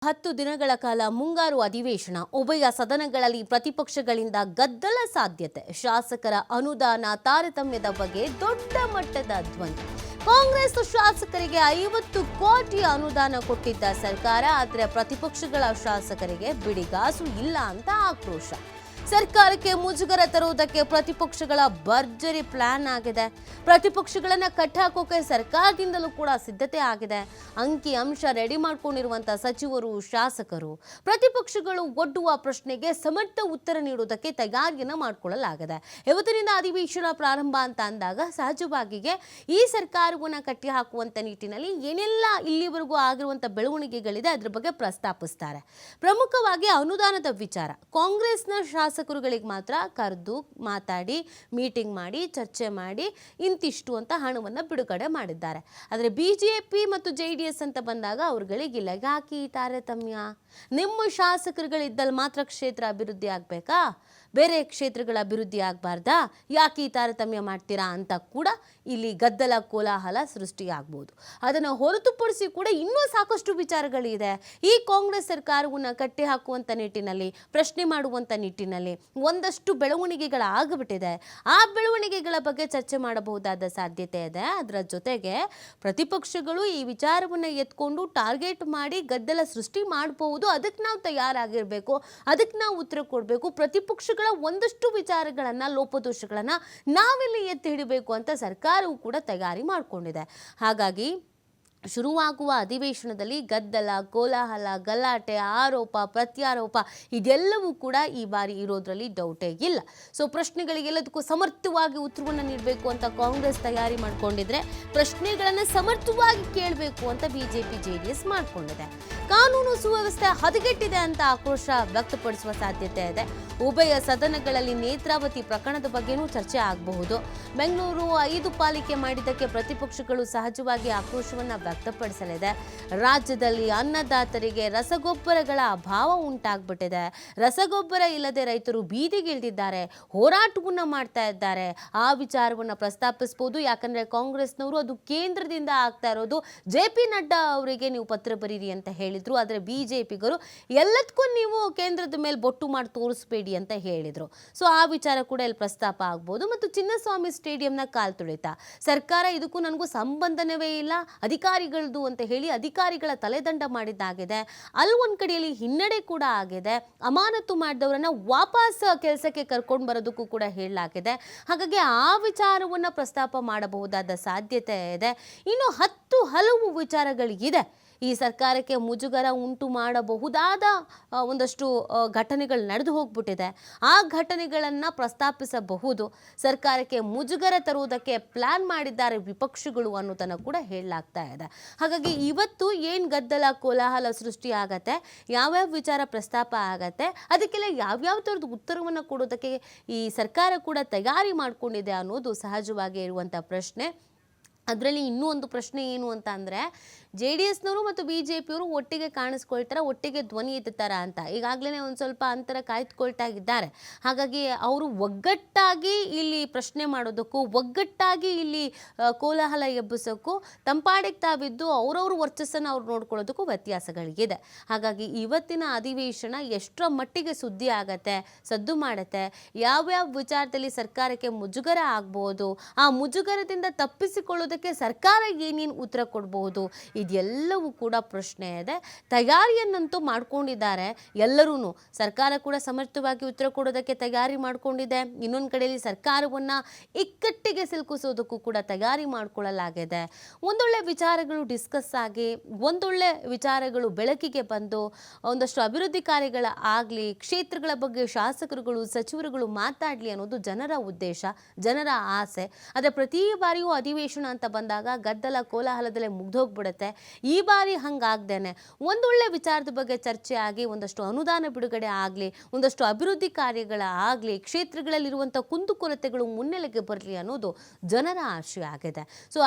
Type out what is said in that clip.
10 ದಿನಗಳ ಕಾಲ ಮುಂಗಾರು ಅಧಿವೇಶನ ಉಭಯ ಸದನಗಳಲ್ಲಿ ಪ್ರತಿಪಕ್ಷಗಳಿಂದ ಗದ್ದಲ ಸಾಧ್ಯತೆ ಶಾಸಕರ ಅನುದಾನ ತಾರತಮ್ಯದ ಬಗ್ಗೆ ದೊಡ್ಡ ಮಟ್ಟದ ಧ್ವನಿ ಕಾಂಗ್ರೆಸ್ ಶಾಸಕರಿಗೆ 50 ಕೋಟಿ ಅನುದಾನ ಕೊಟ್ಟಿದ್ದ ಸರ್ಕಾರ ಆದರೆ ಪ್ರತಿಪಕ್ಷಗಳ ಶಾಸಕರಿಗೆ ಬಿಡಿಗಾಸು ಇಲ್ಲ ಅಂತ ಆಕ್ರೋಶ ಸರ್ಕಾರಕ್ಕೆ ಮುಜುಗರ ತರುವುದಕ್ಕೆ ಪ್ರತಿಪಕ್ಷಗಳ ಭರ್ಜರಿ ಪ್ಲಾನ್ ಆಗಿದೆ ಪ್ರತಿಪಕ್ಷಗಳನ್ನ ಕಟ್ಟಾಕೋಕೆ ಸರ್ಕಾರದಿಂದಲೂ ಕೂಡ ಸಿದ್ಧತೆ ಆಗಿದೆ ಅಂಕಿ ಅಂಶ ರೆಡಿ ಮಾಡಿಕೊಂಡಿರುವಂತ ಸಚಿವರು ಶಾಸಕರು ಪ್ರತಿಪಕ್ಷಗಳು ಒಡ್ಡುವ ಪ್ರಶ್ನೆಗೆ ಸಮರ್ಥ ಉತ್ತರ ನೀಡುವುದಕ್ಕೆ ತಯಾರಿಯನ್ನು ಮಾಡಿಕೊಳ್ಳಲಾಗಿದೆ ಇವತ್ತಿನಿಂದ ಅಧಿವೇಶನ ಪ್ರಾರಂಭ ಅಂತ ಅಂದಾಗ ಸಹಜವಾಗಿಯೇ ಈ ಸರ್ಕಾರವನ್ನು ಕಟ್ಟಿ ಹಾಕುವಂತ ನಿಟ್ಟಿನಲ್ಲಿ ಏನೆಲ್ಲ ಇಲ್ಲಿವರೆಗೂ ಆಗಿರುವಂತ ಬೆಳವಣಿಗೆಗಳಿದೆ ಅದರ ಬಗ್ಗೆ ಪ್ರಸ್ತಾಪಿಸ್ತಾರೆ ಪ್ರಮುಖವಾಗಿ ಅನುದಾನದ ವಿಚಾರ ಕಾಂಗ್ರೆಸ್ನ ಶಾಸಕರುಗಳಿಗೆ ಮಾತ್ರ ಕರೆದು ಮಾತಾಡಿ ಮೀಟಿಂಗ್ ಮಾಡಿ ಚರ್ಚೆ ಮಾಡಿ ಇಂತಿಷ್ಟು ಅಂತ ಹಣವನ್ನು ಬಿಡುಗಡೆ ಮಾಡಿದ್ದಾರೆ ಆದರೆ ಬಿಜೆಪಿ ಮತ್ತು ಜೆಡಿಎಸ್ ಅಂತ ಬಂದಾಗ ಅವ್ರುಗಳಿಗಿಲ್ಲ ಯಾಕೆ ಈ ತಾರತಮ್ಯ ನಿಮ್ಮ ಶಾಸಕರುಗಳಿದ್ದಲ್ಲಿ ಮಾತ್ರ ಕ್ಷೇತ್ರ ಅಭಿವೃದ್ಧಿ ಆಗಬೇಕಾ ಬೇರೆ ಕ್ಷೇತ್ರಗಳ ಅಭಿವೃದ್ಧಿ ಆಗಬಾರ್ದಾ ಯಾಕೆ ಈ ತಾರತಮ್ಯ ಮಾಡ್ತೀರಾ ಅಂತ ಕೂಡ ಇಲ್ಲಿ ಗದ್ದಲ ಕೋಲಾಹಲ ಸೃಷ್ಟಿಯಾಗಬಹುದು ಅದನ್ನು ಹೊರತುಪಡಿಸಿ ಕೂಡ ಇನ್ನೂ ಸಾಕಷ್ಟು ವಿಚಾರಗಳಿದೆ ಈ ಕಾಂಗ್ರೆಸ್ ಸರ್ಕಾರವನ್ನು ಕಟ್ಟಿ ಹಾಕುವಂಥ ನಿಟ್ಟಿನಲ್ಲಿ ಪ್ರಶ್ನೆ ಮಾಡುವಂಥ ನಿಟ್ಟಿನಲ್ಲಿ ಒಂದಷ್ಟು ಬೆಳವಣಿಗೆಗಳಾಗ್ಬಿಟ್ಟಿದೆ ಆ ಬೆಳವಣಿಗೆಗಳ ಬಗ್ಗೆ ಚರ್ಚೆ ಮಾಡಬಹುದಾದ ಸಾಧ್ಯತೆ ಇದೆ ಅದರ ಜೊತೆಗೆ ಪ್ರತಿಪಕ್ಷಗಳು ಈ ವಿಚಾರವನ್ನು ಎತ್ಕೊಂಡು ಟಾರ್ಗೆಟ್ ಮಾಡಿ ಗದ್ದಲ ಸೃಷ್ಟಿ ಮಾಡಬಹುದು ಅದಕ್ಕೆ ನಾವು ತಯಾರಾಗಿರಬೇಕು ಅದಕ್ಕೆ ನಾವು ಉತ್ತರ ಕೊಡಬೇಕು ಪ್ರತಿಪಕ್ಷಗಳ ಒಂದಷ್ಟು ವಿಚಾರಗಳನ್ನು ಲೋಪದೋಷಗಳನ್ನು ನಾವೆಲ್ಲಿ ಎತ್ತಿ ಹಿಡಬೇಕು ಅಂತ ಸರ್ಕಾರವು ಕೂಡ ತಯಾರಿ ಮಾಡಿಕೊಂಡಿದೆ ಹಾಗಾಗಿ ಶುರುವಾಗುವ ಅಧಿವೇಶನದಲ್ಲಿ ಗದ್ದಲ ಕೋಲಾಹಲ ಗಲಾಟೆ ಆರೋಪ ಪ್ರತ್ಯಾರೋಪ ಇದೆಲ್ಲವೂ ಕೂಡ ಈ ಬಾರಿ ಇರೋದ್ರಲ್ಲಿ ಡೌಟೇ ಇಲ್ಲ ಸೊ ಪ್ರಶ್ನೆಗಳಿಗೆಲ್ಲದಕ್ಕೂ ಸಮರ್ಥವಾಗಿ ಉತ್ತರವನ್ನು ನೀಡಬೇಕು ಅಂತ ಕಾಂಗ್ರೆಸ್ ತಯಾರಿ ಮಾಡಿಕೊಂಡಿದ್ರೆ ಪ್ರಶ್ನೆಗಳನ್ನು ಸಮರ್ಥವಾಗಿ ಕೇಳಬೇಕು ಅಂತ ಬಿಜೆಪಿ ಜೆಡಿಎಸ್ ಮಾಡಿಕೊಂಡಿದೆ ಕಾನೂನು ಸುವ್ಯವಸ್ಥೆ ಹದಗೆಟ್ಟಿದೆ ಅಂತ ಆಕ್ರೋಶ ವ್ಯಕ್ತಪಡಿಸುವ ಸಾಧ್ಯತೆ ಇದೆ ಉಭಯ ಸದನಗಳಲ್ಲಿ ನೇತ್ರಾವತಿ ಪ್ರಕರಣದ ಬಗ್ಗೆನೂ ಚರ್ಚೆ ಆಗಬಹುದು ಬೆಂಗಳೂರು 5 ಪಾಲಿಕೆ ಮಾಡಿದ್ದಕ್ಕೆ ಪ್ರತಿಪಕ್ಷಗಳು ಸಹಜವಾಗಿ ಆಕ್ರೋಶವನ್ನು ವ್ಯಕ್ತಪಡಿಸಲಿದೆ ರಾಜ್ಯದಲ್ಲಿ ಅನ್ನದಾತರಿಗೆ ರಸಗೊಬ್ಬರಗಳ ಅಭಾವ ಉಂಟಾಗ್ಬಿಟ್ಟಿದೆ ರಸಗೊಬ್ಬರ ಇಲ್ಲದೆ ರೈತರು ಬೀದಿಗಿಳಿದಿದ್ದಾರೆ ಹೋರಾಟವನ್ನು ಮಾಡ್ತಾ ಇದ್ದಾರೆ ಆ ವಿಚಾರವನ್ನು ಪ್ರಸ್ತಾಪಿಸಬಹುದು ಯಾಕಂದ್ರೆ ಕಾಂಗ್ರೆಸ್ನವರು ಅದು ಕೇಂದ್ರದಿಂದ ಆಗ್ತಾ ಇರೋದು ಜೆ.ಪಿ. ನಡ್ಡಾ ಅವರಿಗೆ ನೀವು ಪತ್ರ ಬರೀರಿ ಅಂತ ಹೇಳಿದ್ರು ಆದರೆ ಬಿಜೆಪಿಗರು ಎಲ್ಲದಕ್ಕೂ ನೀವು ಕೇಂದ್ರದ ಮೇಲೆ ಬೊಟ್ಟು ಮಾಡಿ ತೋರಿಸಬೇಡಿ ಅಂತ ಹೇಳಿದ್ರು ಸೊ ಆ ವಿಚಾರ ಕೂಡ ಇಲ್ಲಿ ಪ್ರಸ್ತಾಪ ಆಗ್ಬೋದು ಮತ್ತು ಚಿನ್ನಸ್ವಾಮಿ ಸ್ಟೇಡಿಯಂನ ಕಾಲ್ ತುಳಿತ ಸರ್ಕಾರ ಇದಕ್ಕೂ ನನಗೂ ಸಂಬಂಧನವೇ ಇಲ್ಲ ಅಧಿಕಾರಿಗಳದು ಅಂತ ಹೇಳಿ ಅಧಿಕಾರಿಗಳ ತಲೆದಂಡ ಮಾಡಿದ್ದಾಗಿದೆ ಅಲ್ಲಿ ಒಂದ್ ಕಡೆಯಲ್ಲಿ ಹಿನ್ನಡೆ ಕೂಡ ಆಗಿದೆ ಅಮಾನತು ಮಾಡಿದವರನ್ನ ವಾಪಸ್ ಕೆಲಸಕ್ಕೆ ಕರ್ಕೊಂಡು ಬರೋದಕ್ಕೂ ಕೂಡ ಹೇಳಲಾಗಿದೆ ಹಾಗಾಗಿ ಆ ವಿಚಾರವನ್ನ ಪ್ರಸ್ತಾಪ ಮಾಡಬಹುದಾದ ಸಾಧ್ಯತೆ ಇದೆ ಇನ್ನು ಹಲವು ವಿಚಾರಗಳಿದೆ ಈ ಸರ್ಕಾರಕ್ಕೆ ಮುಜುಗರ ಉಂಟು ಮಾಡಬಹುದಾದ ಒಂದಷ್ಟು ಘಟನೆಗಳು ನಡೆದು ಹೋಗ್ಬಿಟ್ಟಿದೆ ಆ ಘಟನೆಗಳನ್ನು ಪ್ರಸ್ತಾಪಿಸಬಹುದು ಸರ್ಕಾರಕ್ಕೆ ಮುಜುಗರ ತರುವುದಕ್ಕೆ ಪ್ಲಾನ್ ಮಾಡಿದ್ದಾರೆ ವಿಪಕ್ಷಗಳು ಅನ್ನೋದನ್ನು ಕೂಡ ಹೇಳಲಾಗ್ತಾ ಇದೆ ಹಾಗಾಗಿ ಇವತ್ತು ಏನು ಗದ್ದಲ ಕೋಲಾಹಲ ಸೃಷ್ಟಿ ಆಗತ್ತೆ ಯಾವ್ಯಾವ ವಿಚಾರ ಪ್ರಸ್ತಾಪ ಆಗತ್ತೆ ಅದಕ್ಕೆಲ್ಲ ಯಾವ್ಯಾವ ಥರದ ಉತ್ತರವನ್ನು ಕೊಡೋದಕ್ಕೆ ಈ ಸರ್ಕಾರ ಕೂಡ ತಯಾರಿ ಮಾಡಿಕೊಂಡಿದೆ ಅನ್ನೋದು ಸಹಜವಾಗಿ ಇರುವಂಥ ಪ್ರಶ್ನೆ ಅದರಲ್ಲಿ ಇನ್ನೂ ಒಂದು ಪ್ರಶ್ನೆ ಏನು ಅಂತ ಅಂದರೆ ಜೆ.ಡಿ.ಎಸ್ನವರು ಮತ್ತು ಬಿ.ಜೆ.ಪಿಯವರು ಒಟ್ಟಿಗೆ ಕಾಣಿಸ್ಕೊಳ್ತಾರೆ ಒಟ್ಟಿಗೆ ಧ್ವನಿ ಎತ್ತುತ್ತಾರ ಅಂತ ಈಗಾಗಲೇ ಒಂದು ಸ್ವಲ್ಪ ಅಂತರ ಕಾಯ್ದುಕೊಳ್ತಾ ಇದ್ದಾರೆ ಹಾಗಾಗಿ ಅವರು ಒಗ್ಗಟ್ಟಾಗಿ ಇಲ್ಲಿ ಪ್ರಶ್ನೆ ಮಾಡೋದಕ್ಕೂ ಒಗ್ಗಟ್ಟಾಗಿ ಇಲ್ಲಿ ಕೋಲಾಹಲ ಎಬ್ಬಿಸೋಕ್ಕೂ ತಂಪಾಡಿಗೆ ತಾವಿದ್ದು ಅವರವ್ರ ವರ್ಚಸ್ಸನ್ನು ಅವ್ರು ನೋಡ್ಕೊಳ್ಳೋದಕ್ಕೂ ವ್ಯತ್ಯಾಸಗಳಿಗಿದೆ ಹಾಗಾಗಿ ಇವತ್ತಿನ ಅಧಿವೇಶನ ಎಷ್ಟರ ಮಟ್ಟಿಗೆ ಸುದ್ದಿ ಆಗತ್ತೆ ಸದ್ದು ಮಾಡುತ್ತೆ ಯಾವ್ಯಾವ ವಿಚಾರದಲ್ಲಿ ಸರ್ಕಾರಕ್ಕೆ ಮುಜುಗರ ಆಗ್ಬೋದು ಆ ಮುಜುಗರದಿಂದ ತಪ್ಪಿಸಿಕೊಳ್ಳೋದಕ್ಕೆ ಸರ್ಕಾರ ಏನೇನು ಉತ್ತರ ಕೊಡಬಹುದು ಇದೆಲ್ಲವೂ ಕೂಡ ಪ್ರಶ್ನೆ ಇದೆ ತಯಾರಿಯನ್ನಂತೂ ಮಾಡ್ಕೊಂಡಿದ್ದಾರೆ ಎಲ್ಲರೂ ಸರ್ಕಾರ ಕೂಡ ಸಮರ್ಥವಾಗಿ ಉತ್ತರ ಕೊಡೋದಕ್ಕೆ ತಯಾರಿ ಮಾಡಿಕೊಂಡಿದೆ ಇನ್ನೊಂದು ಕಡೆಯಲ್ಲಿ ಸರ್ಕಾರವನ್ನು ಇಕ್ಕಟ್ಟಿಗೆ ಸಿಲುಕಿಸೋದಕ್ಕೂ ಕೂಡ ತಯಾರಿ ಮಾಡಿಕೊಳ್ಳಲಾಗಿದೆ ಒಂದೊಳ್ಳೆ ವಿಚಾರಗಳು ಡಿಸ್ಕಸ್ ಆಗಿ ಒಂದೊಳ್ಳೆ ವಿಚಾರಗಳು ಬೆಳಕಿಗೆ ಬಂದು ಒಂದಷ್ಟು ಅಭಿವೃದ್ಧಿ ಕಾರ್ಯಗಳ ಆಗಲಿ ಕ್ಷೇತ್ರಗಳ ಬಗ್ಗೆ ಶಾಸಕರುಗಳು ಸಚಿವರುಗಳು ಮಾತಾಡಲಿ ಅನ್ನೋದು ಜನರ ಉದ್ದೇಶ ಜನರ ಆಸೆ ಆದರೆ ಪ್ರತಿ ಬಾರಿಯೂ ಅಧಿವೇಶನ ಅಂತ ಬಂದಾಗ ಗದ್ದಲ ಕೋಲಾಹಲದಲ್ಲೇ ಮುಗ್ದೋಗ್ಬಿಡುತ್ತೆ ಈ ಬಾರಿ ಹಂಗಾಗ್ದೇನೆ ಒಂದೊಳ್ಳೆ ವಿಚಾರದ ಬಗ್ಗೆ ಚರ್ಚೆ ಆಗಿ ಒಂದಷ್ಟು ಅನುದಾನ ಬಿಡುಗಡೆ ಆಗಲಿ ಒಂದಷ್ಟು ಅಭಿವೃದ್ಧಿ ಕಾರ್ಯಗಳ ಆಗಲಿ ಕ್ಷೇತ್ರಗಳಲ್ಲಿರುವಂಥ ಕುಂದುಕೊರತೆಗಳು ಮುನ್ನೆಲೆಗೆ ಬರಲಿ ಅನ್ನೋದು ಜನರ ಆಶೆ ಆಗಿದೆ ಸೊ